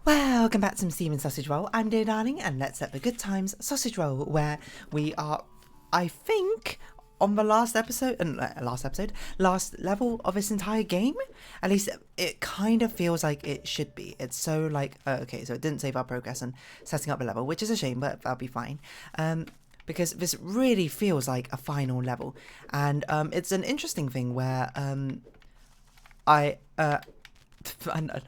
Welcome back to some Steaming Sausage Roll. I'm Dear Darling, and let's set the good times sausage roll, where we are, I think, on the last level of this entire game. At least it kind of feels like it should be. It's so like, okay, so it didn't save our progress and setting up the level, which is a shame, but that'll be fine. Because this really feels like a final level, and it's an interesting thing where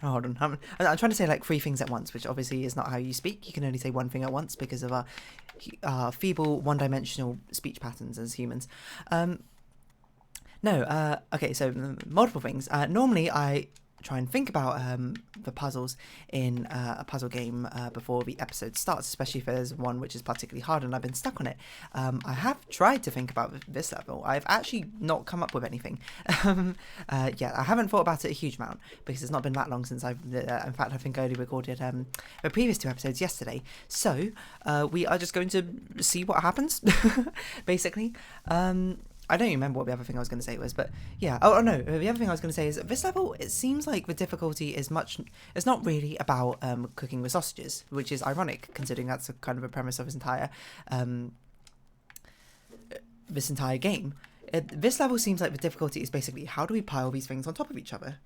hold on. I'm trying to say like three things at once, which obviously is not how you speak. You can only say one thing at once because of our feeble, one-dimensional speech patterns as humans. Okay, so multiple things. Normally, I try and think about the puzzles in a puzzle game before the episode starts, especially if there's one which is particularly hard and I've been stuck on it. I have tried to think about this level. I've actually not come up with anything. I haven't thought about it a huge amount because it's not been that long since in fact, I think I only recorded the previous two episodes yesterday. So we are just going to see what happens, basically. I don't even remember what the other thing I was going to say was, but yeah. Oh no, the other thing I was going to say is this level, it seems like the difficulty is it's not really about cooking with sausages, which is ironic considering that's kind of a premise of this entire game. This level seems like the difficulty is basically how do we pile these things on top of each other?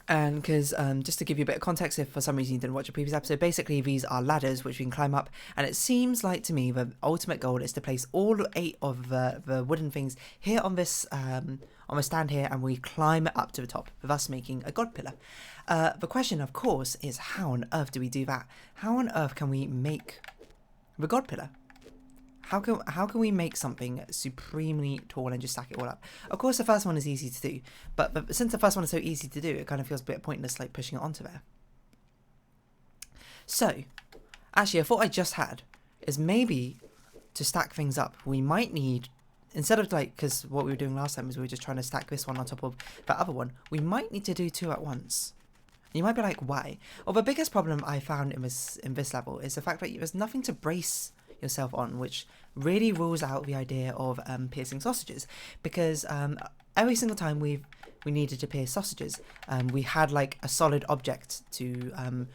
And because, just to give you a bit of context, if for some reason you didn't watch a previous episode, basically these are ladders which we can climb up, and it seems like to me the ultimate goal is to place all 8 of the wooden things here on this stand here, and we climb it up to the top, thus making a god pillar. The question, of course, is how on earth do we do that? How on earth can we make the god pillar? How can we make something supremely tall and just stack it all up? Of course, the first one is easy to do, but since the first one is so easy to do, it kind of feels a bit pointless, like pushing it onto there. So, actually, a thought I just had is maybe to stack things up, we might need, instead of like, because what we were doing last time was we were just trying to stack this one on top of that other one, we might need to do 2 at once. You might be like, why? Well, the biggest problem I found in this level is the fact that there's nothing to brace yourself on, which really rules out the idea of piercing sausages, because every single time we needed to pierce sausages, we had like a solid object to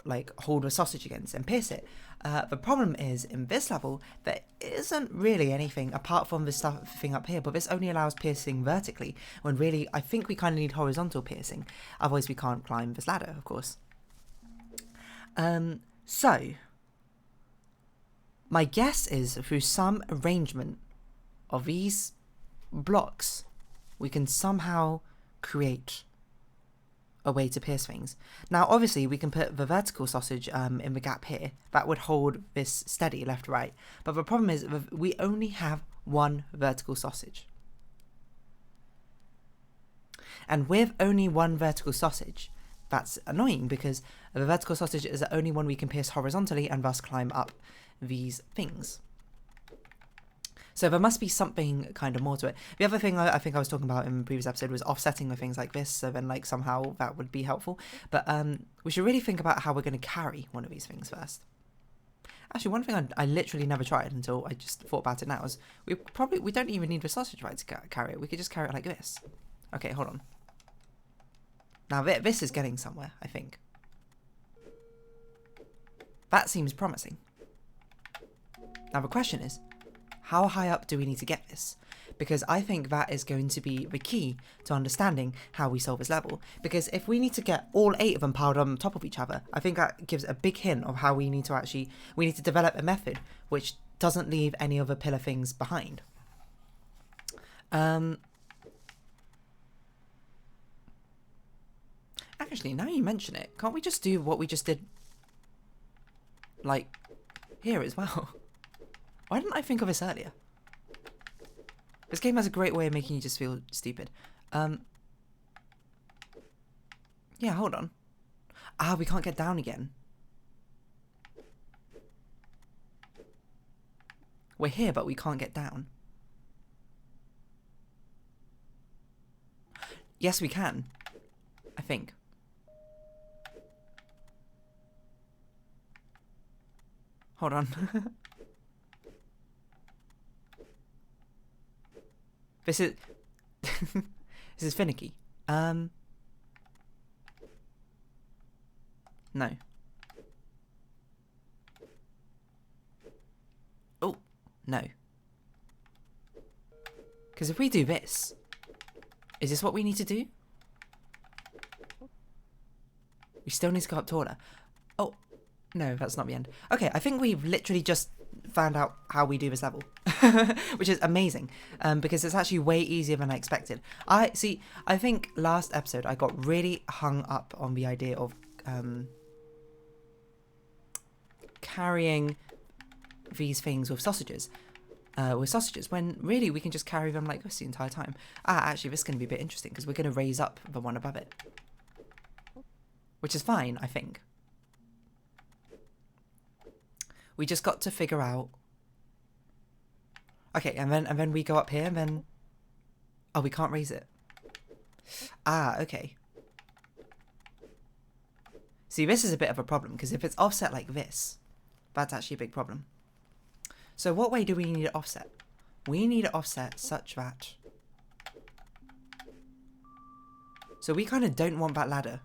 like hold a sausage against and pierce it. The problem is in this level there isn't really anything apart from this thing up here, but this only allows piercing vertically, when really I think we kind of need horizontal piercing, otherwise we can't climb this ladder, of course. So my guess is through some arrangement of these blocks, we can somehow create a way to pierce things. Now, obviously, we can put the vertical sausage in the gap here. That would hold this steady left to right. But the problem is we only have one vertical sausage. And with only one vertical sausage, that's annoying because the vertical sausage is the only one we can pierce horizontally and thus climb up these things. So there must be something kind of more to it. The other thing I think I was talking about in the previous episode was offsetting with things like this, so then like somehow that would be helpful. But we should really think about how we're going to carry one of these things first. Actually, one thing I literally never tried until I just thought about it now is we don't even need the sausage, right, to carry it. We could just carry it like this. Okay, hold on. Now this is getting somewhere, I think. That seems promising. Now the question is, how high up do we need to get this? Because I think that is going to be the key to understanding how we solve this level. Because if we need to get all 8 of them piled on top of each other, I think that gives a big hint of how we need to develop a method which doesn't leave any other pillar things behind. Actually, now you mention it, can't we just do what we just did, like, here as well? Why didn't I think of this earlier? This game has a great way of making you just feel stupid. Yeah, hold on. We can't get down again. We're here, but we can't get down. Yes, we can. I think. Hold on. This is this is finicky. No. Oh, no. Because if we do this, is this what we need to do? We still need to go up taller. Oh, no, that's not the end. Okay, I think we've literally just found out how we do this level, which is amazing, because it's actually way easier than I expected. I think last episode I got really hung up on the idea of carrying these things with sausages, when really we can just carry them like this the entire time. Actually, this is going to be a bit interesting because we're going to raise up the one above it, which is fine, I think. We just got to figure out. Okay, and then we go up here, and then oh, we can't raise it. Okay. See, this is a bit of a problem because if it's offset like this, that's actually a big problem. So what way do we need it offset? We need it offset such that. So we kind of don't want that ladder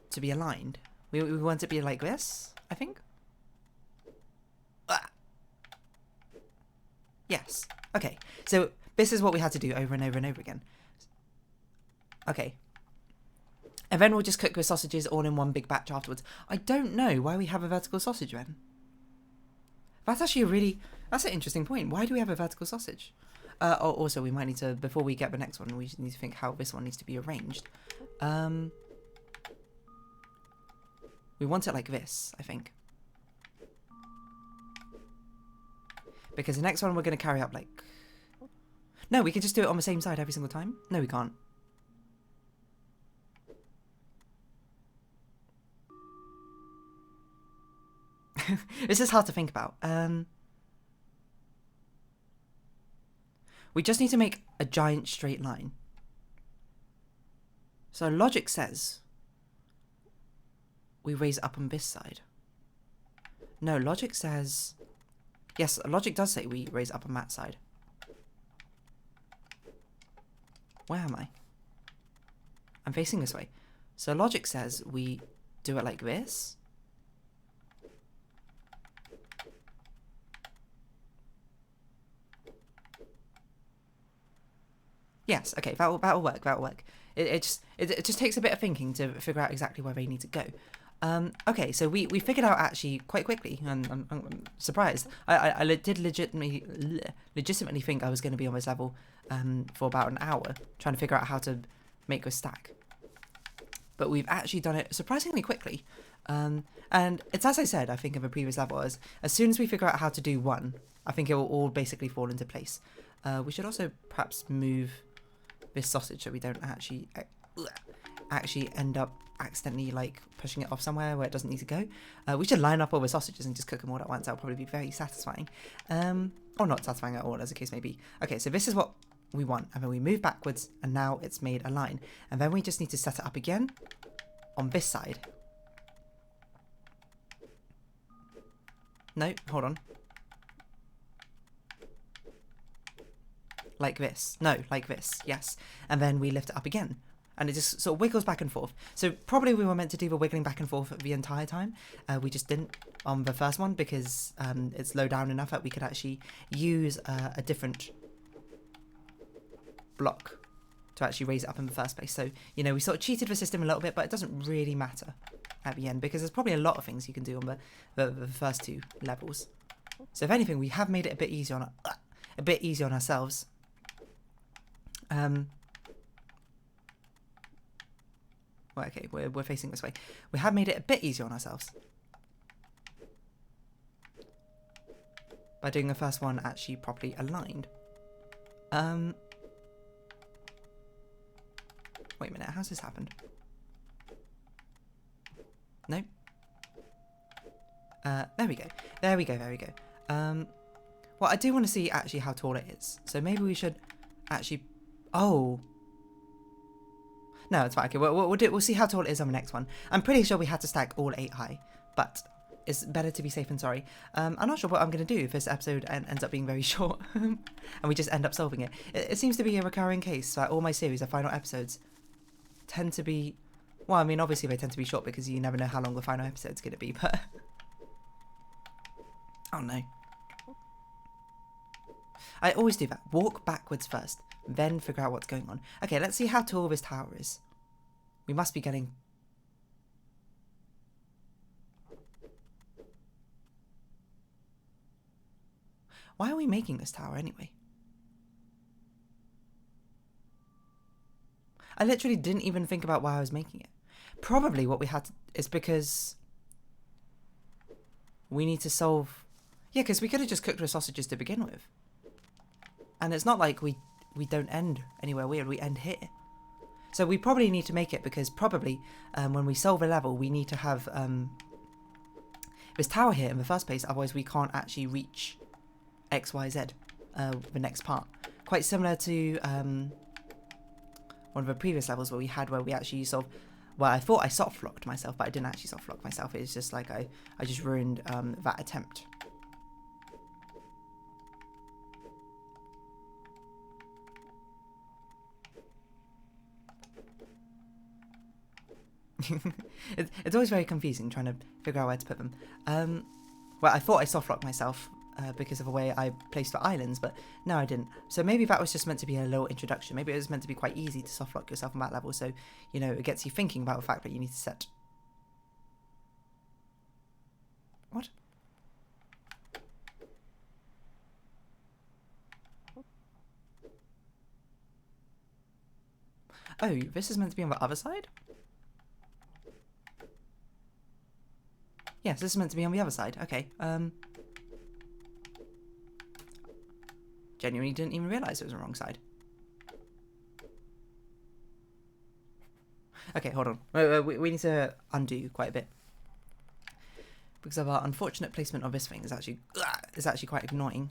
to be aligned. We want it to be like this, I think. Yes. Okay. So this is what we had to do over and over and over again. Okay. And then we'll just cook the sausages all in one big batch afterwards. I don't know why we have a vertical sausage then. That's actually that's an interesting point. Why do we have a vertical sausage? Also, we might need to, before we get the next one, we need to think how this one needs to be arranged. We want it like this, I think. Because the next one we're going to carry up like... No, we can just do it on the same side every single time. No, we can't. This is hard to think about. We just need to make a giant straight line. So logic says we raise up on this side. No, logic says... Yes, logic does say we raise up on that side. Where am I? I'm facing this way. So logic says we do it like this. Yes, okay, that'll work. It just takes a bit of thinking to figure out exactly where they need to go. Okay, so we figured out actually quite quickly, and I'm surprised. I did legitimately think I was going to be on this level for about an hour, trying to figure out how to make a stack. But we've actually done it surprisingly quickly. And it's as I said, I think, in the previous level, as soon as we figure out how to do one, I think it will all basically fall into place. We should also perhaps move this sausage so we don't actually end up accidentally like pushing it off somewhere where it doesn't need to go. We should line up all the sausages and just cook them all at once. That'll probably be very satisfying. Or not satisfying at all, as the case may be. Okay, so this is what we want, and then we move backwards, and now it's made a line. And then we just need to set it up again on this side. No, hold on. Like this. No, like this. Yes. And then we lift it up again. And it just sort of wiggles back and forth. So probably we were meant to do the wiggling back and forth the entire time. We just didn't on the first one because it's low down enough that we could actually use a different block to actually raise it up in the first place. So, you know, we sort of cheated the system a little bit, but it doesn't really matter at the end because there's probably a lot of things you can do on the first two levels. So if anything, we have made it a bit easier on ourselves. Well, okay, we're facing this way. We have made it a bit easier on ourselves by doing the first one actually properly aligned. Wait a minute, how's this happened? No. There we go. There we go. Well, I do want to see actually how tall it is. So maybe we should actually... Oh. No, it's fine. Okay, we'll see how tall it is on the next one. I'm pretty sure we had to stack all 8 high, but it's better to be safe than sorry. I'm not sure what I'm going to do if this episode ends up being very short and we just end up solving it. It seems to be a recurring case that all my series, the final episodes, tend to be Well, I mean, obviously they tend to be short because you never know how long the final episode's going to be, but... oh no. I always do that. Walk backwards first, then figure out what's going on. Okay, let's see how tall this tower is. We must be getting... why are we making this tower anyway? I literally didn't even think about why I was making it. Probably what we had to, is because we need to solve... yeah, because we could have just cooked the sausages to begin with. And it's not like we don't end anywhere weird, we end here. So we probably need to make it because probably when we solve a level, we need to have this tower here in the first place, otherwise we can't actually reach X, Y, Z, the next part. Quite similar to one of the previous levels where we actually sort of, well, I thought I soft locked myself, but I didn't actually soft lock myself. It's just like I just ruined that attempt. It's always very confusing trying to figure out where to put them. Well, I thought I soft locked myself because of the way I placed the islands, but no, I didn't. So maybe that was just meant to be a little introduction. Maybe it was meant to be quite easy to soft lock yourself on that level, so you know it gets you thinking about the fact that you need to set. What? Oh, this is meant to be on the other side? Yes, this is meant to be on the other side. Okay. Genuinely didn't even realise it was the wrong side. Okay, hold on. We need to undo quite a bit. Because of our unfortunate placement of this thing is actually quite annoying.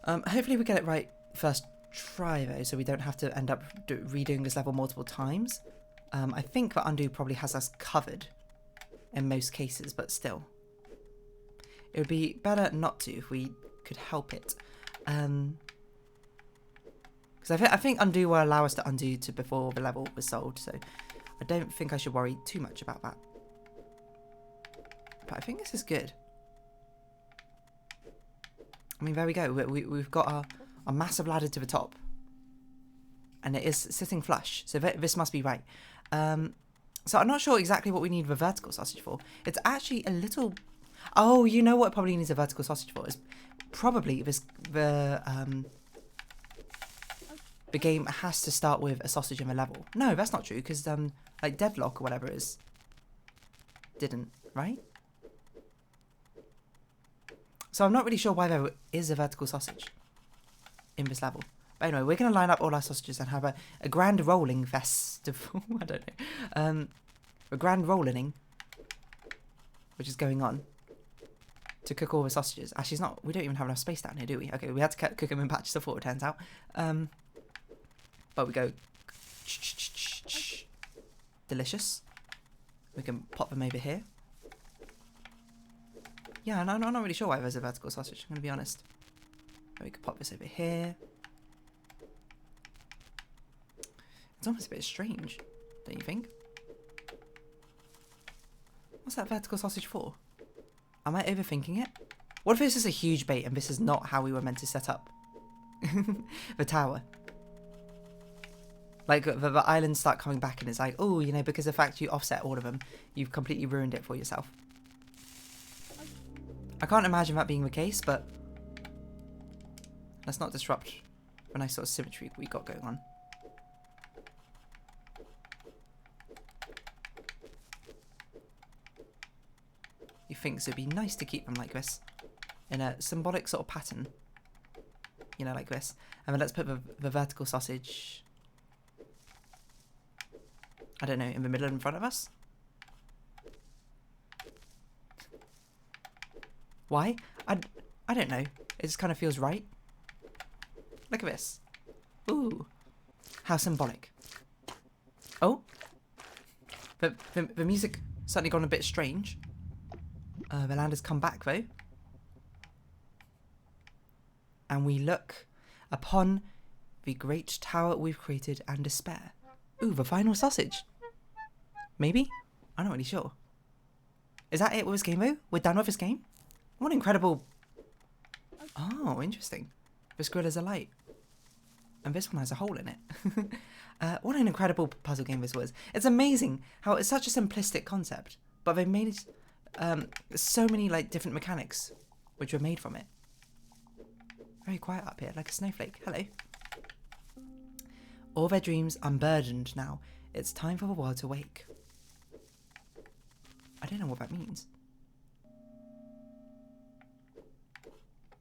Hopefully we get it right first try though, so we don't have to end up redoing this level multiple times. I think that undo probably has us covered in most cases, but still. It would be better not to if we could help it. Because I think undo will allow us to undo to before the level was solved, so I don't think I should worry too much about that. But I think this is good. I mean, there we go. We've got a massive ladder to the top. And it is sitting flush, so this must be right. So I'm not sure exactly what we need the vertical sausage for. It's actually a little... oh, you know what it probably needs a vertical sausage for? Is probably the game has to start with a sausage in the level. No, that's not true, because like Deadlock or whatever it is didn't, right? So I'm not really sure why there is a vertical sausage in this level. But anyway, we're going to line up all our sausages and have a grand rolling festival. I don't know. A grand rolling, which is going on to cook all the sausages. Actually, it's not. We don't even have enough space down here, do we? Okay, we had to cook them in batches of 4, it turns out. But we go... delicious. We can pop them over here. Yeah, I'm not really sure why there's a vertical sausage, I'm going to be honest. We could pop this over here. It's almost a bit strange, don't you think? What's that vertical sausage for? Am I overthinking it? What if this is a huge bait and this is not how we were meant to set up the tower? Like, the islands start coming back and it's like, oh, you know, because of the fact you offset all of them, you've completely ruined it for yourself. I can't imagine that being the case, but let's not disrupt the nice sort of symmetry we got going on. You think so it'd be nice to keep them like this in a symbolic sort of pattern, you know, like this. And then let's put the vertical sausage, I don't know, in the middle in front of us. Why? I don't know. It just kind of feels right. Look at this. Ooh. How symbolic. Oh. The music certainly gone a bit strange. The land has come back though. And we look upon the great tower we've created and despair. Ooh, the final sausage. Maybe? I'm not really sure. Is that it with this game mode? We're done with this game? What an incredible... Oh, interesting. This grill is a light. And this one has a hole in it. What an incredible puzzle game this was. It's amazing how it's such a simplistic concept, but they've made so many like different mechanics which were made from it. Very quiet up here, like a snowflake. Hello. All their dreams unburdened now. It's time for the world to wake. I don't know what that means.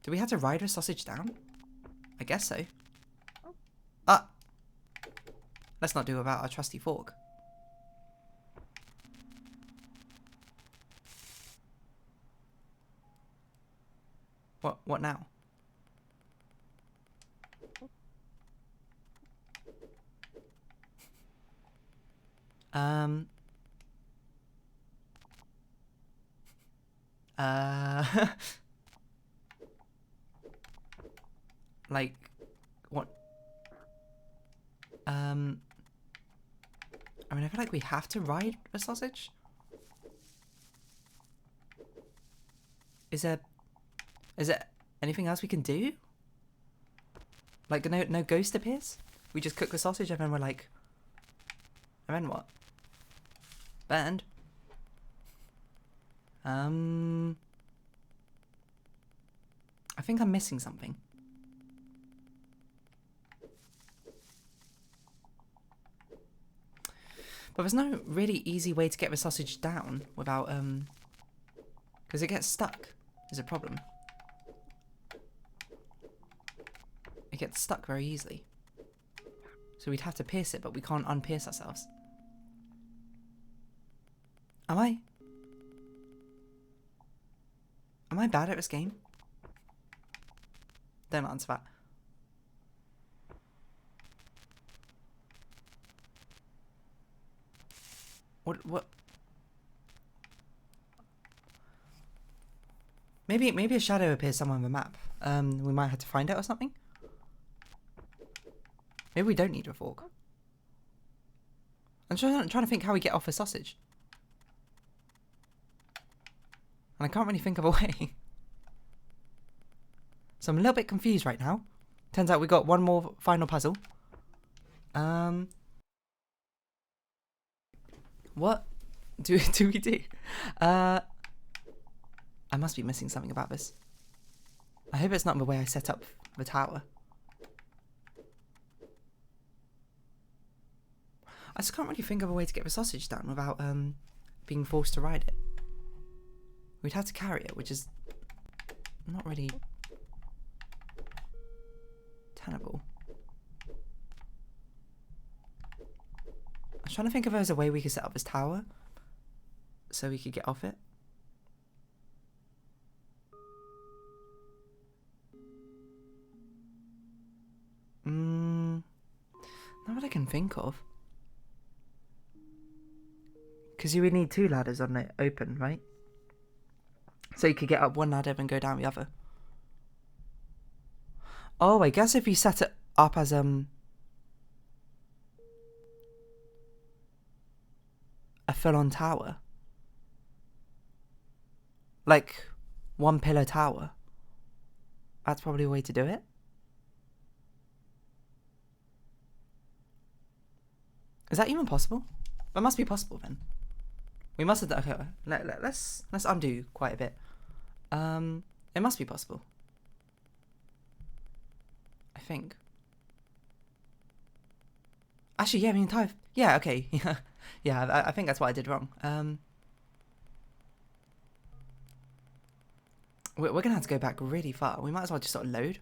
Do we have to ride a sausage down? I guess so. Ah! Let's not do without our trusty fork. What now? Like, what? I mean, I feel like we have to ride a sausage. Is there anything else we can do? Like, no ghost appears? We just cook the sausage and then we're like... And then what? Burned? I think I'm missing something. But there's no really easy way to get the sausage down without, because it gets stuck, is a problem. It gets stuck very easily. So we'd have to pierce it, but we can't unpierce ourselves. Am I bad at this game? Don't answer that. What? Maybe a shadow appears somewhere on the map. We might have to find it or something. Maybe we don't need a fork. I'm trying to think how we get off a sausage. And I can't really think of a way. So I'm a little bit confused right now. Turns out we got one more final puzzle. What do we do? I must be missing something about this. I hope it's not the way I set up the tower. I just can't really think of a way to get the sausage down without being forced to ride it. We'd have to carry it, which is not really tenable. I was trying to think if there was a way we could set up this tower so we could get off it. Not what I can think of. Because you would need two ladders on it open, right? So you could get up one ladder and go down the other. Oh, I guess if you set it up as a full-on tower, like one pillar tower, that's probably a way to do it. Is that even possible? That must be possible then. We must have done. Okay, let's undo quite a bit. It must be possible. I think. Actually, yeah, I mean, yeah, okay, yeah, yeah. I think that's what I did wrong. We're gonna have to go back really far. We might as well just sort of load.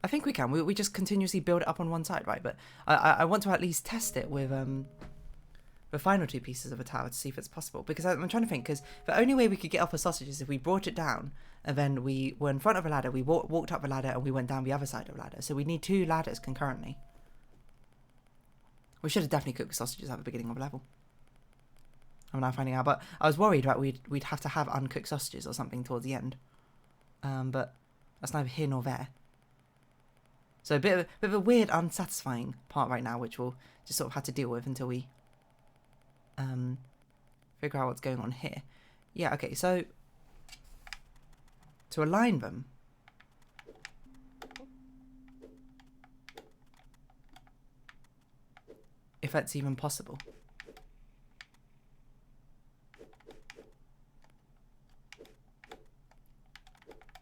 I think we can. We just continuously build it up on one side, right? But I want to at least test it with the final two pieces of a tower to see if it's possible. Because I'm trying to think, because the only way we could get off a sausage is if we brought it down and then we were in front of a ladder, we walked up the ladder and we went down the other side of the ladder. So we need two ladders concurrently. We should have definitely cooked the sausages at the beginning of the level. I'm now finding out, but I was worried that we'd have to have uncooked sausages or something towards the end. But that's neither here nor there. So a bit of a weird, unsatisfying part right now, which we'll just sort of have to deal with until we figure out what's going on here. Yeah, okay, so to align them, if that's even possible.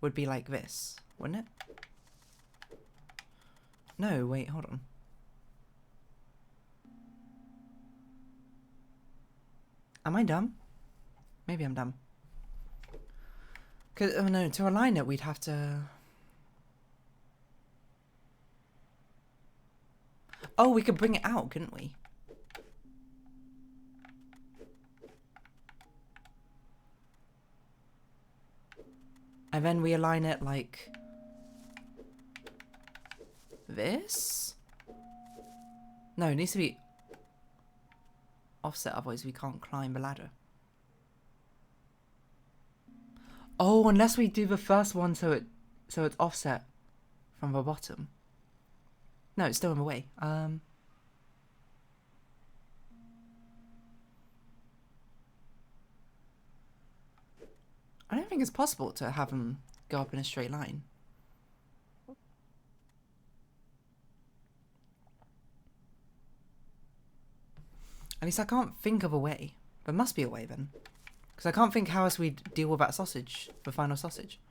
Would be like this, wouldn't it? No, wait, hold on. Am I dumb? Maybe I'm dumb. Because, no, to align it, we'd have to... Oh, we could bring it out, couldn't we? And then we align it like... this? No, it needs to be offset, otherwise we can't climb the ladder. Oh, unless we do the first one so it's offset from the bottom. No, it's still in the way. I don't think it's possible to have them go up in a straight line. At least I can't think of a way. There must be a way then. Because I can't think how else we'd deal with that sausage, the final sausage.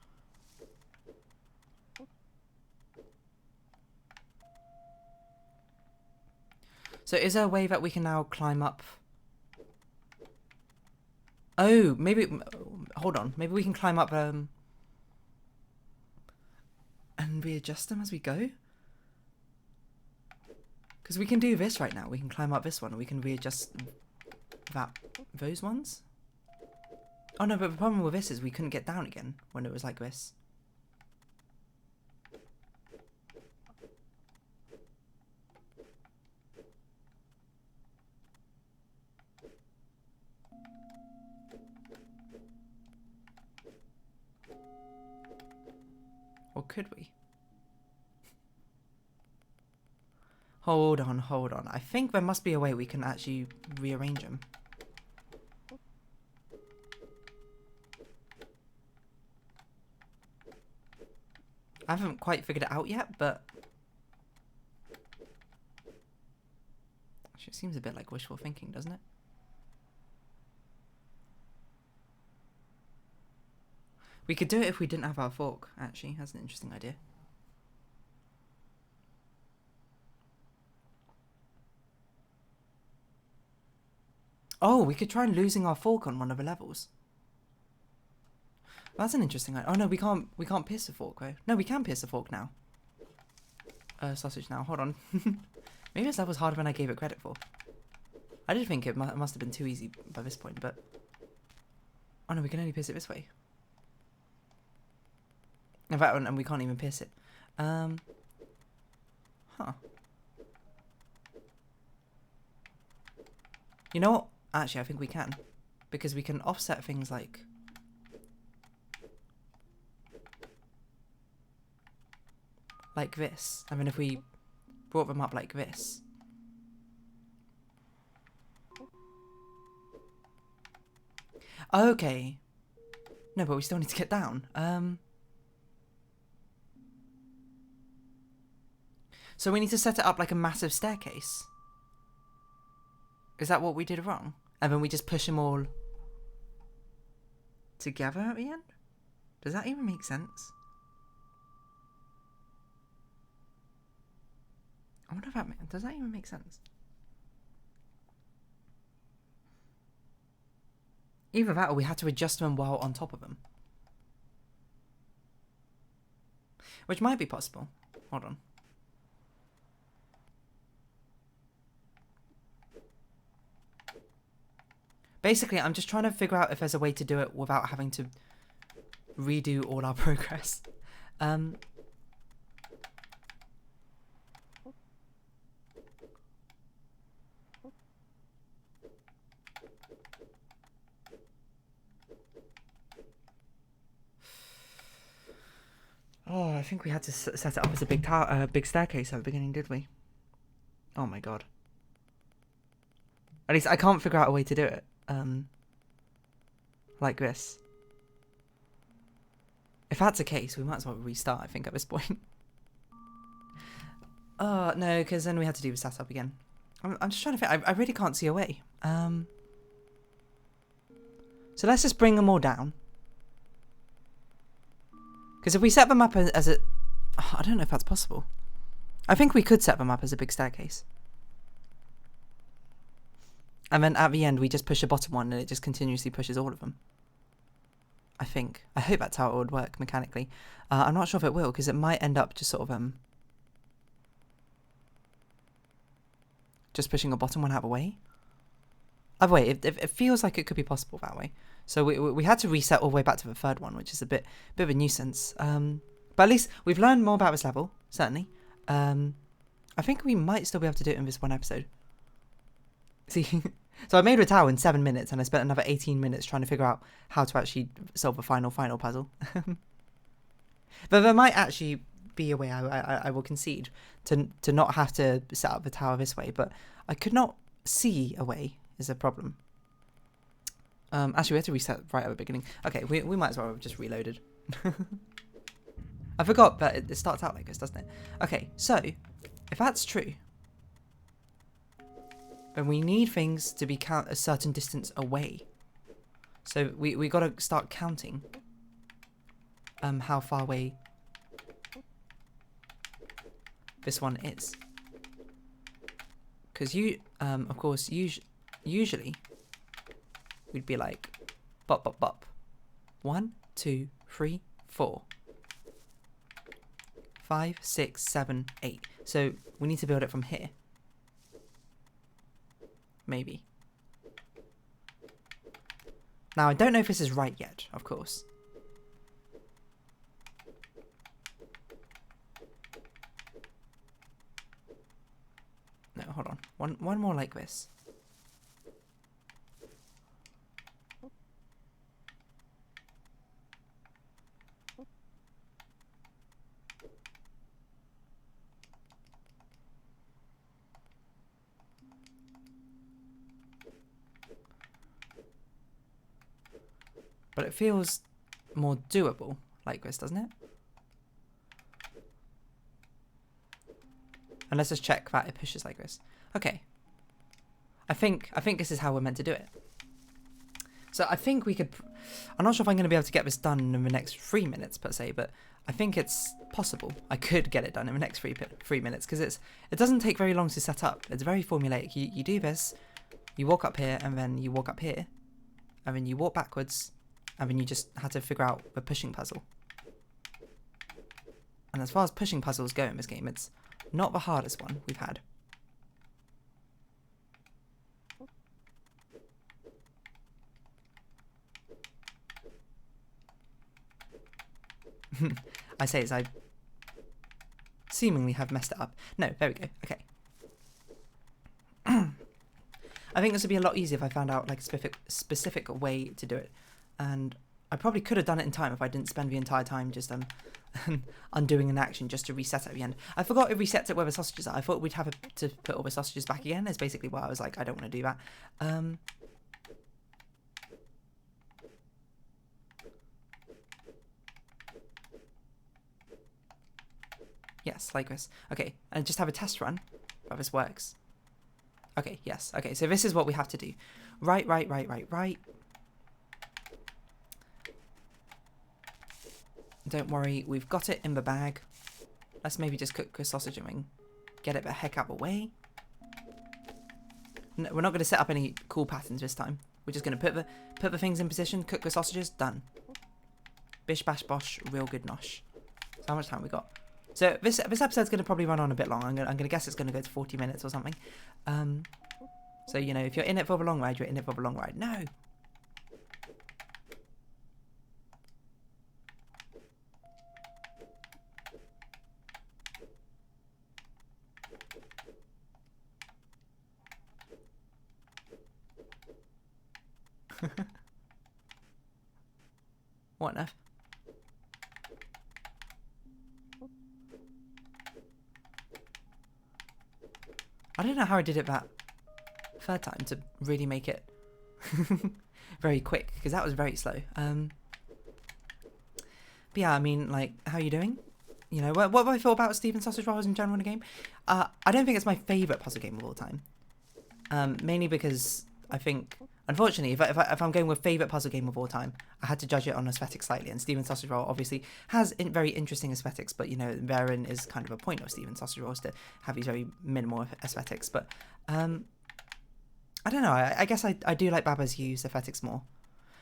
So is there a way that we can now climb up? Oh, maybe... Hold on. Maybe we can climb up and readjust them as we go? Because we can do this right now. We can climb up this one and we can readjust those ones. Oh no, but the problem with this is we couldn't get down again when it was like this. Or could we? Hold on, hold on. I think there must be a way we can actually rearrange them. I haven't quite figured it out yet, but... Actually, it seems a bit like wishful thinking, doesn't it? We could do it if we didn't have our fork, actually. That's an interesting idea. Oh, we could try losing our fork on one of the levels. That's an interesting idea. Oh no, we can't pierce the fork, right? No, we can pierce the fork now. Sausage now. Hold on. Maybe this level's harder than I gave it credit for. I did think it must have been too easy by this point, but... Oh no, we can only pierce it this way. In fact, and we can't even pierce it. Huh. You know what? Actually, I think we can. Because we can offset things like... like this. I mean, if we brought them up like this. Okay. No, but we still need to get down. So we need to set it up like a massive staircase. Is that what we did wrong? And then we just push them all together at the end? Does that even make sense? I wonder if that... Does that even make sense? Either that or we had to adjust them while on top of them. Which might be possible. Hold on. Basically, I'm just trying to figure out if there's a way to do it without having to redo all our progress. Oh, think we had to set it up as a big tower, big staircase at the beginning, did we? Oh my god. At least I can't figure out a way to do it. Like this. If that's the case, we might as well restart, I think, at this point. Oh, no, because then we had to do the setup again. I'm just trying to think. I really can't see a way. So let's just bring them all down. Because if we set them up as a... Oh, I don't know if that's possible. I think we could set them up as a big staircase. And then at the end, we just push the bottom one and it just continuously pushes all of them. I think. I hope that's how it would work mechanically. I'm not sure if it will, because it might end up just sort of... just pushing the bottom one out of the way. Either way, it feels like it could be possible that way. So we had to reset all the way back to the third one, which is a bit of a nuisance. But at least we've learned more about this level, certainly. I think we might still be able to do it in this one episode. See, so I made a tower in 7 minutes, and I spent another 18 minutes trying to figure out how to actually solve the final puzzle. But there might actually be a way, I will concede, to not have to set up the tower this way, but I could not see a way is a problem. Actually, we have to reset right at the beginning. Okay, we might as well have just reloaded. I forgot that it starts out like this, doesn't it? Okay, so, if that's true, then we need things to be a certain distance away. So we got to start counting how far away this one is. Because of course, usually we'd be like, bop, bop, bop. 1, 2, 3, 4. 5, 6, 7, 8. So we need to build it from here. Maybe. Now, I don't know if this is right yet, of course. No, hold on. One more like this. But it feels more doable like this, doesn't it? And let's just check that it pushes like this. Okay. I think this is how we're meant to do it. So I think we could... I'm not sure if I'm going to be able to get this done in the next 3 minutes, per se, but I think it's possible. I could get it done in the next 3 minutes, because it doesn't take very long to set up. It's very formulaic. You do this, you walk up here, and then you walk up here, and then you walk backwards, and then you just had to figure out the pushing puzzle. And as far as pushing puzzles go in this game, it's not the hardest one we've had. I say as I seemingly have messed it up. No, there we go. Okay. I think this would be a lot easier if I found out like a specific way to do it. And I probably could have done it in time if I didn't spend the entire time just undoing an action just to reset at the end. I forgot it resets it where the sausages are. I thought we'd have to put all the sausages back again. That's basically why I was like, I don't want to do that. Yes, like this. Okay, and just have a test run where this works. Okay, yes. Okay, so this is what we have to do. Right. Don't worry, we've got it in the bag. Let's maybe just cook the sausage and get it the heck out of the way. No, we're not going to set up any cool patterns this time. We're just going to put the things in position, cook the sausages, done. Bish bash bosh, real good nosh. So how much time we got? So this episode's going to probably run on a bit long. I'm going to guess it's going to go to 40 minutes or something. So, you know, if you're in it for the long ride, you're in it for the long ride. No! What on earth? I don't know how I did it that third time to really make it very quick, because that was very slow. But yeah, I mean, like, how are you doing? You know, what do I feel about Steven Sausage Rolls in general in the game? I don't think it's my favourite puzzle game of all time. Mainly because I think, unfortunately, if I'm going with favourite puzzle game of all time, I had to judge it on aesthetics slightly. And Steven Sausage Roll obviously has very interesting aesthetics, but, you know, therein is kind of a point of Steven Sausage Rolls to have these very minimal aesthetics. But I don't know. I guess I do like Baba's U's aesthetics more.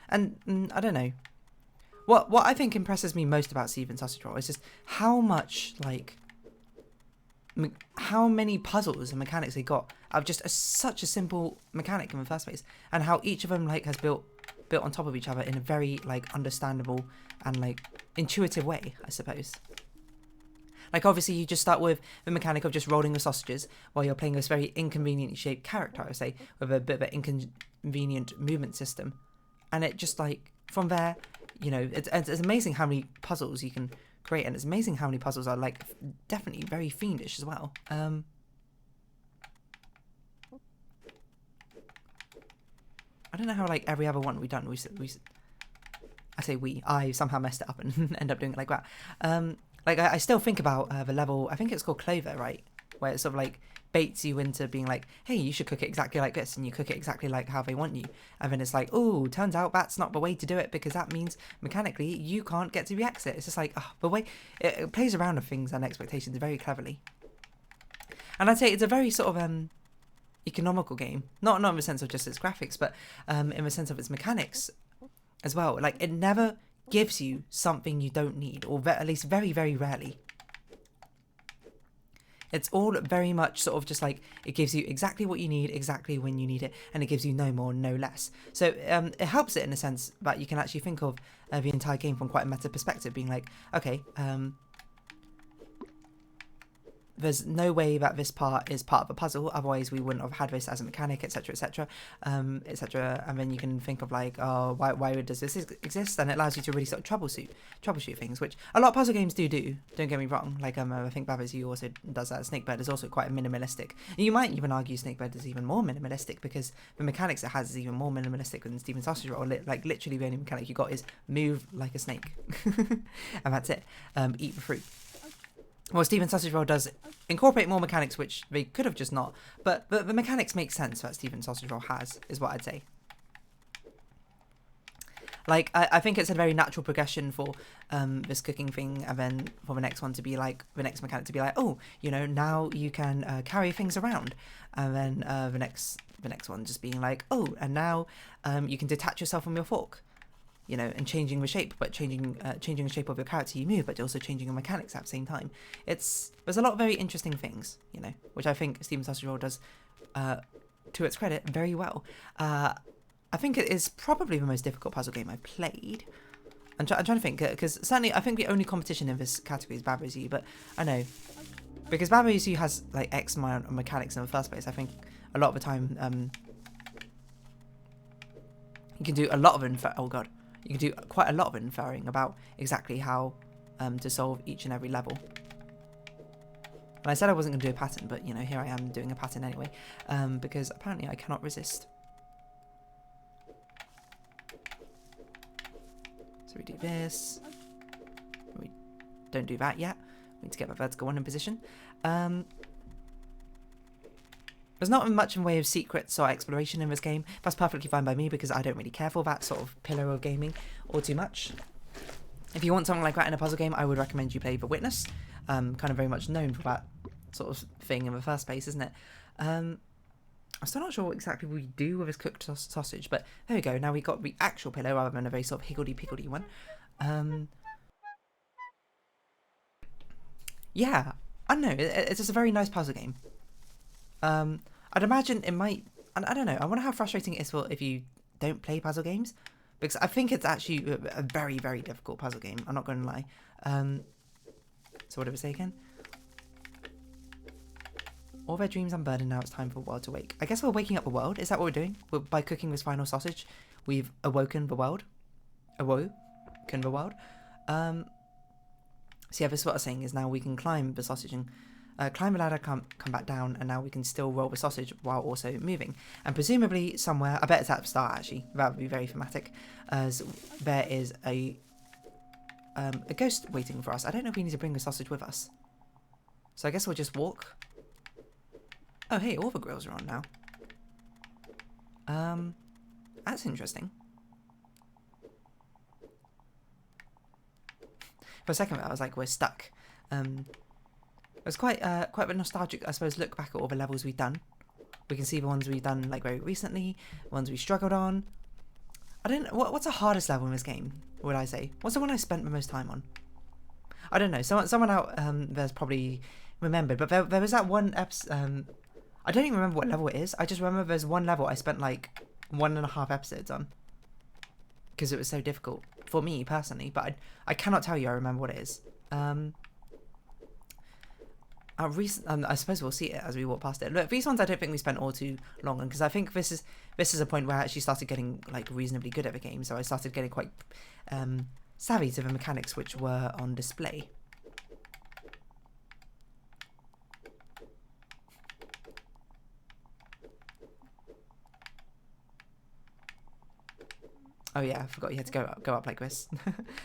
And I don't know. What I think impresses me most about Steven Sausage Roll is just how much, like, how many puzzles and mechanics they got out of just such a simple mechanic in the first place, and how each of them, like, has built on top of each other in a very, like, understandable and, like, intuitive way, I suppose. Like, obviously, you just start with the mechanic of just rolling the sausages while you're playing this very inconveniently shaped character, I would say, with a bit of an inconvenient movement system. And it just, like, from there, you know, it's amazing how many puzzles you can create, and it's amazing how many puzzles are, like, definitely very fiendish as well. I don't know how, like, every other one we've done, I somehow messed it up and end up doing it like that. Like, I still think about the level, I think it's called Clover, right? Where it sort of, like, baits you into being like, hey, you should cook it exactly like this, and you cook it exactly like how they want you. And then it's like, oh, turns out that's not the way to do it, because that means mechanically you can't get to the exit. It's just like, oh, the way it plays around with things and expectations very cleverly. And I'd say it's a very sort of economical game. Not in the sense of just its graphics, but in the sense of its mechanics as well. Like, it never gives you something you don't need, or at least very, very rarely. It's all very much sort of just like, it gives you exactly what you need, exactly when you need it, and it gives you no more, no less. So it helps it in a sense that you can actually think of the entire game from quite a meta perspective, being like, okay, there's no way that this part is part of a puzzle, otherwise we wouldn't have had this as a mechanic, etc, etc, etc. And then you can think of like, oh, why does this exist? And it allows you to really sort of troubleshoot things, which a lot of puzzle games do, don't get me wrong. Like, I think Baba's U also does that. Snakebird is also quite minimalistic. You might even argue Snakebird is even more minimalistic, because the mechanics it has is even more minimalistic than Steven Sausage Roll. Like, literally the only mechanic you got is move like a snake. And that's it. Eat the fruit. Well, Steven Sausage Roll does incorporate more mechanics, which they could have just not. But the mechanics make sense that Steven Sausage Roll has, is what I'd say. Like, I think it's a very natural progression for this cooking thing, and then for the next one to be like, the next mechanic to be like, oh, you know, now you can carry things around. And then the next one just being like, oh, and now you can detach yourself from your fork. You know, and changing the shape, but changing the shape of your character you move, but also changing your mechanics at the same time. There's a lot of very interesting things, you know, which I think Steven Sausage Roll does, to its credit, very well. I think it is probably the most difficult puzzle game I've played. I'm trying to think, because certainly I think the only competition in this category is Baba's U, but I know, because Baba's U has like X amount of mechanics in the first place. I think a lot of the time, you can do a lot of you can do quite a lot of inferring about exactly how to solve each and every level. And I said I wasn't going to do a pattern, but, you know, here I am doing a pattern anyway, because apparently I cannot resist. So we do this. We don't do that yet. We need to get my vertical one in position. There's not much in way of secrets or exploration in this game. That's perfectly fine by me, because I don't really care for that sort of pillar of gaming or too much. If you want something like that in a puzzle game, I would recommend you play The Witness. Kind of very much known for that sort of thing in the first place, isn't it? I'm still not sure what exactly we do with this cooked sausage, but there we go. Now we got the actual pillar rather than a very sort of higgledy-piggledy one. Yeah, I don't know. It's just a very nice puzzle game. I'd imagine it might, I don't know, I wonder how frustrating it is for if you don't play puzzle games, because I think it's actually a very, very difficult puzzle game, I'm not going to lie. So what did we say again? All their dreams unburdened, now it's time for the world to wake. I guess we're waking up the world, is that what we're doing? By cooking this final sausage, we've awoken the world. Awoken the world. So yeah, this is what I was saying, is now we can climb the sausage and climb a ladder, come back down, and now we can still roll the sausage while also moving. And presumably somewhere, I bet it's at the start actually, that would be very thematic, as there is a ghost waiting for us. I don't know if we need to bring the sausage with us. So I guess we'll just walk. Oh hey, all the grills are on now. That's interesting. For a second I was like, we're stuck. It was quite a nostalgic, I suppose, look back at all the levels we've done. We can see the ones we've done like very recently, ones we struggled on. I don't know, what's the hardest level in this game, would I say? What's the one I spent the most time on? I don't know, someone out there's probably remembered, but there was that one episode, I don't even remember what level it is. I just remember there's one level I spent like 1.5 episodes on. Because it was so difficult, for me personally, but I cannot tell you I remember what it is. I suppose we'll see it as we walk past it. Look, these ones I don't think we spent all too long on, because I think this is a point where I actually started getting like reasonably good at the game, so I started getting quite savvy to the mechanics which were on display. Oh yeah, I forgot you had to go up like this.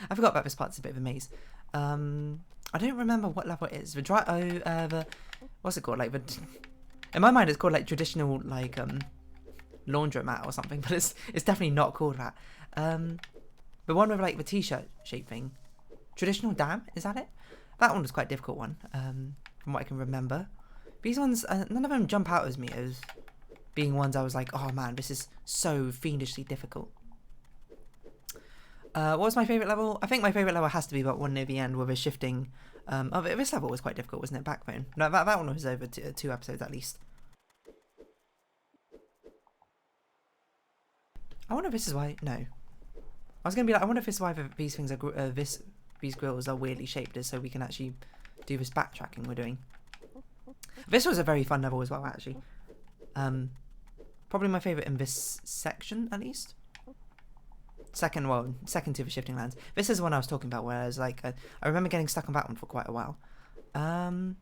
I forgot about this part. It's a bit of a maze. I don't remember what level it is. The what's it called? Like in my mind, it's called like traditional like laundromat or something, but it's definitely not called that. The one with like the t-shirt shape thing, traditional dam, is that it? That one was quite a difficult one, from what I can remember. These ones, none of them jump out as me as being ones I was like, oh man, this is so fiendishly difficult. What was my favourite level? I think my favourite level has to be that one near the end where we're shifting. Oh, this level was quite difficult, wasn't it? Backbone. No, that one was over 2 episodes at least. I wonder if this is why. No, I was gonna be like, I wonder if this is why these things are these grills are weirdly shaped, is so we can actually do this backtracking we're doing. This was a very fun level as well, actually. Probably my favourite in this section, at least. Second to the shifting lands. This is the one I was talking about, where I was like, I remember getting stuck on that one for quite a while. The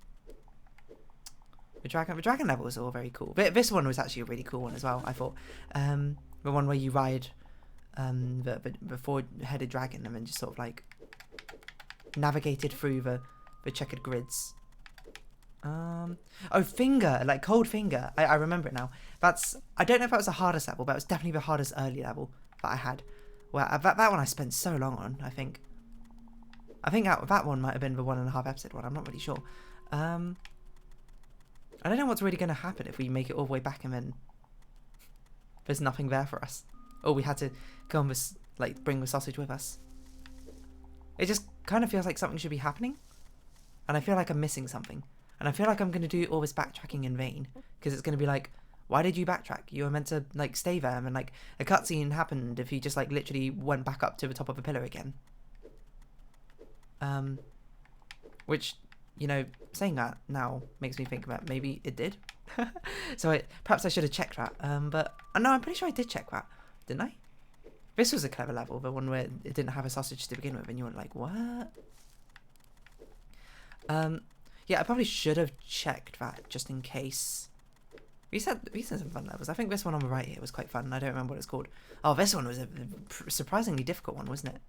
dragon level was all very cool. But this one was actually a really cool one as well, I thought. The one where you ride the four-headed dragon and then just sort of like navigated through the checkered grids. Oh, finger, like cold finger. I remember it now. I don't know if that was the hardest level, but it was definitely the hardest early level that I had. Well, that one I spent so long on, I think. I think that one might have been the 1.5 episode one. I'm not really sure. I don't know what's really going to happen if we make it all the way back and then there's nothing there for us. Or we had to go and like bring the sausage with us. It just kind of feels like something should be happening. And I feel like I'm missing something. And I feel like I'm going to do all this backtracking in vain. Because it's going to be like, why did you backtrack? You were meant to like stay there, and like a cutscene happened if you just like literally went back up to the top of a pillar again. Which, you know, saying that now makes me think that maybe it did. So perhaps I should have checked that. But no, I'm pretty sure I did check that, didn't I? This was a clever level, the one where it didn't have a sausage to begin with, and you were like, what? Yeah, I probably should have checked that just in case. We said some fun levels. I think this one on the right here was quite fun. I don't remember what it's called. Oh, this one was a surprisingly difficult one, wasn't it?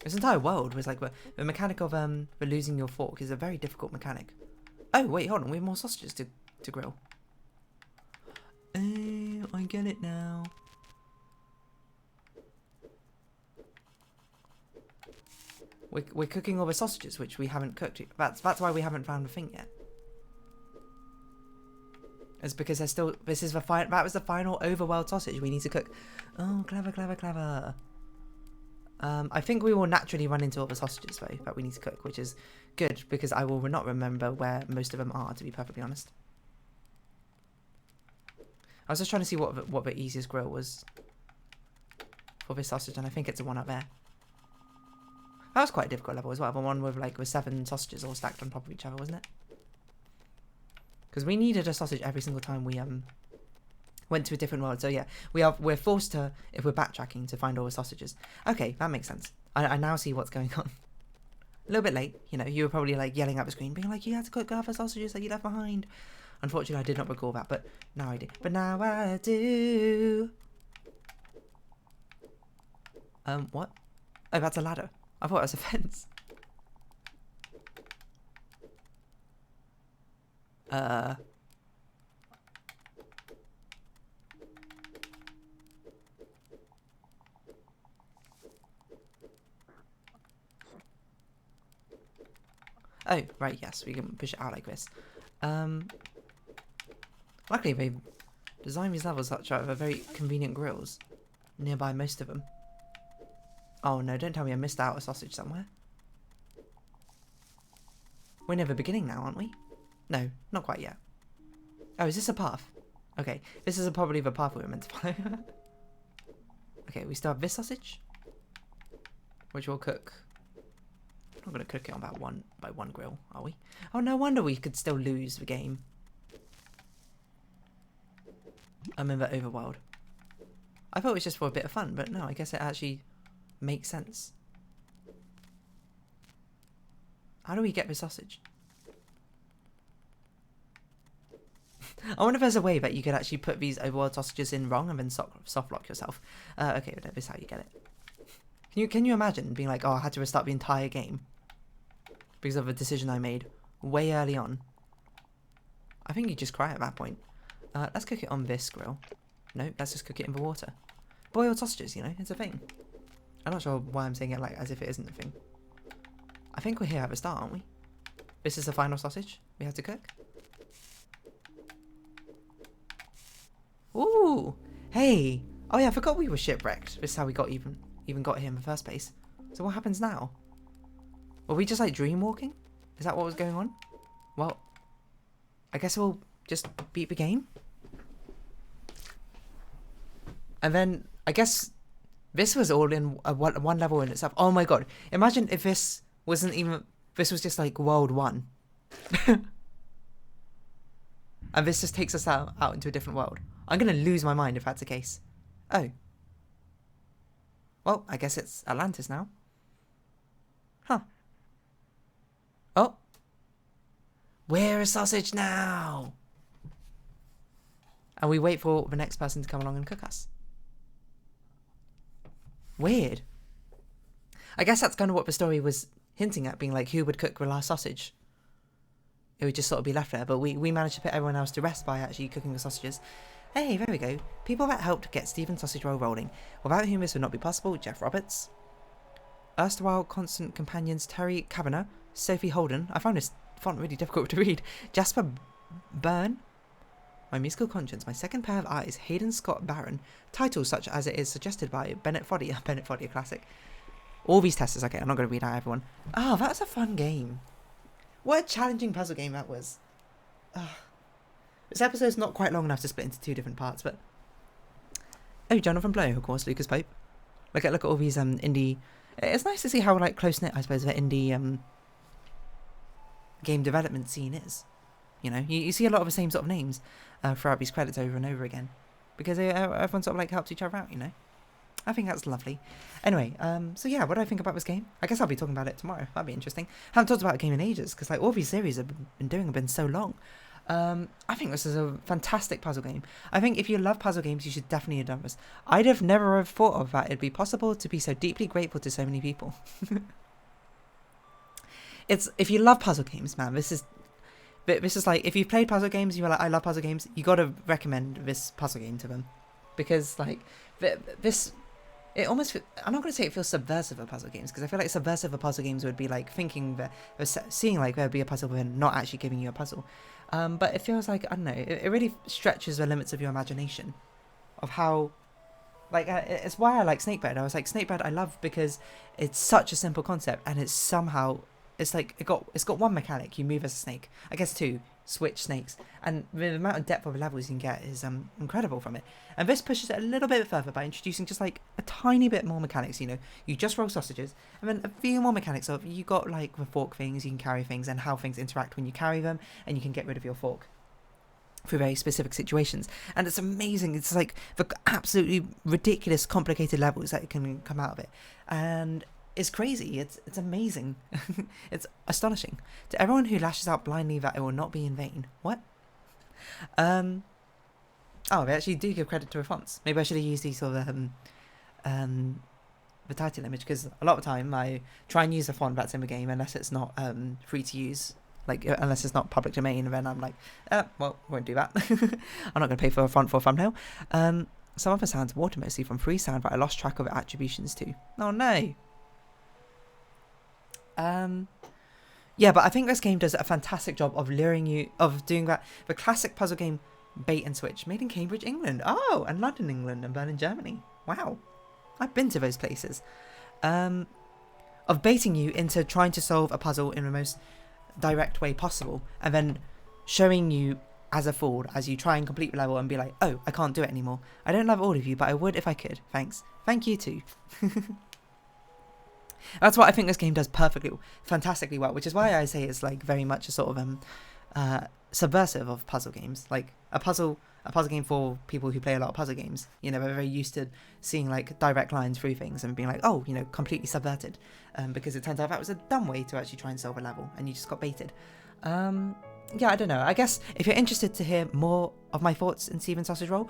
This entire world was like the mechanic of the losing your fork is a very difficult mechanic. Oh wait, hold on, we have more sausages to grill. Oh, I get it now. We're cooking all the sausages, which we haven't cooked. That's why we haven't found a thing yet. It's because there's still. This is that was the final overworld sausage we need to cook. Oh, clever, clever, clever. I think we will naturally run into all the sausages though that we need to cook, which is good because I will not remember where most of them are, to be perfectly honest. I was just trying to see what the easiest grill was for this sausage, and I think it's the one up there. That was quite a difficult level as well. The one with like 7 sausages all stacked on top of each other, wasn't it? Because we needed a sausage every single time we went to a different world. So yeah, we're forced to, if we're backtracking, to find all the sausages. Okay, that makes sense. I now see what's going on. A little bit late, you know, you were probably like yelling at the screen, being like, you had to cook other sausages that you left behind. Unfortunately, I did not recall that, but now I do. But now I do. What? Oh, that's a ladder. I thought it was a fence. Oh, right, yes, we can push it out like this. Luckily, they designed these levels such that they're very convenient grills. Nearby most of them. Oh no, don't tell me I missed out a sausage somewhere. We're near the beginning now, aren't we? No, not quite yet. Oh, is this a path? Okay, this is probably the path we were meant to follow. Okay, we still have this sausage, which we'll cook. I'm not going to cook it on about one grill, are we? Oh, no wonder we could still lose the game. I'm in the overworld. I thought it was just for a bit of fun, but no, I guess it actually makes sense. How do we get the sausage? I wonder if there's a way that you could actually put these overworld sausages in wrong and then soft lock yourself. Okay, but this is how you get it. Can you imagine being like, oh, I had to restart the entire game because of a decision I made way early on? I think you just cry at that point. Let's cook it on this grill. No, let's just cook it in the water. Boiled sausages, you know, it's a thing. I'm not sure why I'm saying it like as if it isn't a thing. I think we're here at the start, aren't we? This is the final sausage we have to cook. Ooh, hey. Oh yeah, I forgot we were shipwrecked. This is how we got even got here in the first place. So what happens now? Were we just like dream walking? Is that what was going on? Well, I guess we'll just beat the game. And then I guess this was all in one level in itself. Oh my god. Imagine if this wasn't even, this was just like world 1. And this just takes us out into a different world. I'm going to lose my mind if that's the case. Oh. Well, I guess it's Atlantis now. Huh. Oh. We're a sausage now. And we wait for the next person to come along and cook us. Weird. I guess that's kind of what the story was hinting at, being like, who would cook the last sausage? It would just sort of be left there, but we managed to put everyone else to rest by actually cooking the sausages. Hey, there we go. People that helped get Stephen's sausage roll rolling, without whom this would not be possible: Jeff Roberts, erstwhile constant companions Terry Kavanagh, Sophie Holden. I found this font really difficult to read. Jasper Byrne, my musical conscience, my second pair of eyes, Hayden Scott Barron. Titles such as it is suggested by Bennett Foddy, Bennett Foddy, a classic. All these testers. Okay, I'm not going to read out everyone. Oh, that's a fun game. What a challenging puzzle game that was. This episode's not quite long enough to split into 2 different parts, but... Oh, Jonathan Blow, of course, Lucas Pope. Look at all these indie... It's nice to see how like close-knit, I suppose, the indie game development scene is. You know, you see a lot of the same sort of names throughout these credits over and over again. Because everyone sort of like helps each other out, you know? I think that's lovely. Anyway, so yeah, what do I think about this game? I guess I'll be talking about it tomorrow. That'd be interesting. I haven't talked about a game in ages, because like all these series I've been doing have been so long. I think this is a fantastic puzzle game. I think if you love puzzle games, you should definitely have done this. I'd have never have thought of that it'd be possible to be so deeply grateful to so many people. If you love puzzle games, man, this is like, if you've played puzzle games, you're like, I love puzzle games, you gotta recommend this puzzle game to them. Because like, this... It almost, I'm not going to say it feels subversive of puzzle games, because I feel like subversive of puzzle games would be like thinking that, seeing like there'd be a puzzle and not actually giving you a puzzle. But it feels like, I don't know, it really stretches the limits of your imagination of how, like, it's why I like Snakebird. I was like, Snakebird I love because it's such a simple concept, and it's somehow, it's like, it's got one mechanic, you move as a snake, I guess 2, switch snakes, and the amount of depth of levels you can get is incredible from it. And this pushes it a little bit further by introducing just like a tiny bit more mechanics. You know, you just roll sausages, and then a few more mechanics of, you got like the fork things, you can carry things, and how things interact when you carry them, and you can get rid of your fork for very specific situations. And it's amazing. It's like the absolutely ridiculous complicated levels that can come out of it. And is crazy. It's amazing. It's astonishing. To everyone who lashes out blindly that it will not be in vain. What? Oh, they actually do give credit to a fonts. Maybe I should have used these sort of the title image, because a lot of the time I try and use a font that's in the game unless it's not free to use, like unless it's not public domain, and then I'm like, well, won't do that. I'm not going to pay for a font for a thumbnail. Some of the sounds water mostly from freesound, but I lost track of attributions too. Oh no. Yeah, but I think this game does a fantastic job of luring you, of doing that, the classic puzzle game bait and switch, made in Cambridge, England. Oh, and London, England, and Berlin, Germany. Wow. I've been to those places. Of baiting you into trying to solve a puzzle in the most direct way possible, and then showing you as a fool as you try and complete the level and be like, oh, I can't do it anymore. I don't love all of you, but I would if I could. Thanks. Thank you too. That's what I think this game does fantastically well, which is why I say it's like very much a sort of subversive of puzzle games. Like a puzzle game for people who play a lot of puzzle games. You know, they're very used to seeing like direct lines through things and being like, oh, you know, completely subverted, because it turns out that was a dumb way to actually try and solve a level, and you just got baited. Yeah, I don't know. I guess if you're interested to hear more of my thoughts in Stephen Sausage Roll,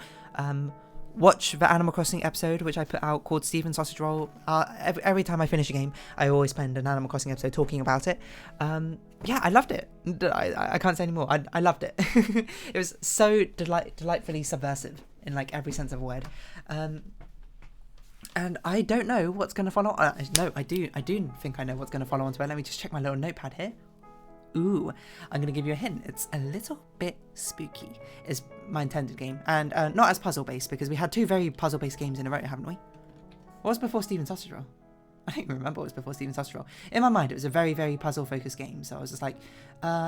watch the Animal Crossing episode, which I put out, called Stephen Sausage Roll. Every time I finish a game, I always spend an Animal Crossing episode talking about it. Yeah, I loved it. I can't say anymore. I loved it. It was so delightfully subversive in like every sense of a word. And I don't know what's going to follow. No, I do think I know what's going to follow on to it. Let me just check my little notepad here. Ooh, I'm going to give you a hint. It's a little bit spooky, is my intended game. And not as puzzle-based, because we had two very puzzle-based games in a row, haven't we? What was before Stephen Sausage Roll? I don't even remember what was before Stephen Sausage Roll. In my mind, it was a very, very puzzle-focused game. So I was just like,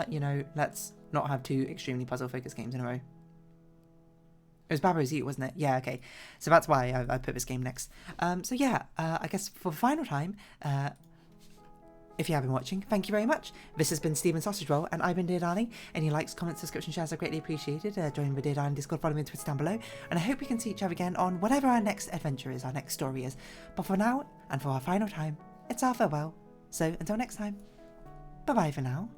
you know, let's not have two extremely puzzle-focused games in a row. It was Babbo's Ute, wasn't it? Yeah, okay. So that's why I put this game next. So yeah, I guess for the final time, if you have been watching, thank you very much. This has been Stephen Sausage Roll, and I've been Dear Darling. Any likes, comments, subscription, shares are greatly appreciated. Join the Dear Darling Discord, follow me on Twitter down below, and I hope we can see each other again on whatever our next adventure is, our next story is. But for now, and for our final time, it's our farewell. So until next time, bye-bye for now.